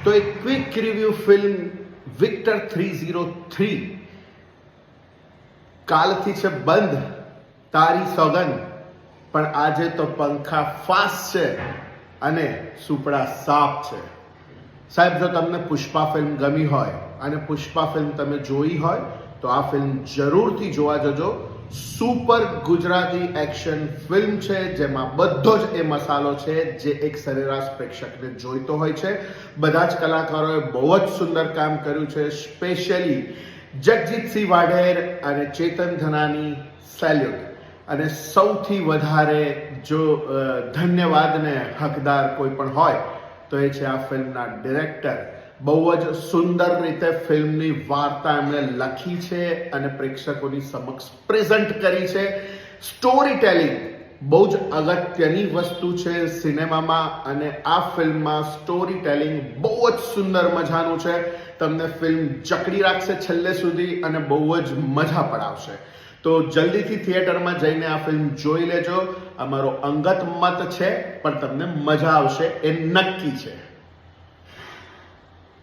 તો એક quick review film Victor 303 કાલથી છે બંધ તારી સોગન, પણ આજે તો પંખા ફાસ્ટ છે અને સુપડા સાફ છે. સાહેબ, જો તમને પુષ્પા ફિલ્મ ગમી હોય અને પુષ્પા ફિલ્મ તમે જોઈ હોય તો આ ફિલ્મ જરૂરથી જોવા જજો. સુપર ગુજરાતી એક્શન ફિલ્મ છે જેમાં બધો જ એ મસાલો છે જે એક સરેરાશ પ્રેક્ષકને જોઈતો હોય છે. બધા જ કલાકારોએ બહુ જ સુંદર કામ કર્યું છે. સ્પેશિયલી જગજીતસિંહ વાઢેર અને ચેતન ધનાની સેલ્યુટ. અને સૌથી વધારે જો ધન્યવાદને હકદાર કોઈ પણ હોય તો એ છે આ ફિલ્મના ડિરેક્ટર. બહુ જ સુંદર રીતે ફિલ્મની વાર્તા એમણે લખી છે અને પ્રેક્ષકોની સમક્ષ પ્રેઝન્ટ કરી છે. સ્ટોરી ટેલિંગ બહુ જ અગત્યની વસ્તુ છે સિનેમામાં, અને આ ફિલ્મમાં સ્ટોરી ટેલિંગ બહુ જ સુંદર મજાનું છે. તમને ફિલ્મ જકડી રાખશે છેલ્લે સુધી અને બહુ જ મજા પડાવશે. તો જલ્દીથી થિયેટરમાં જઈને આ ફિલ્મ જોઈ લેજો. અમારો અંગત મત છે, પણ તમને મજા આવશે એ નક્કી છે.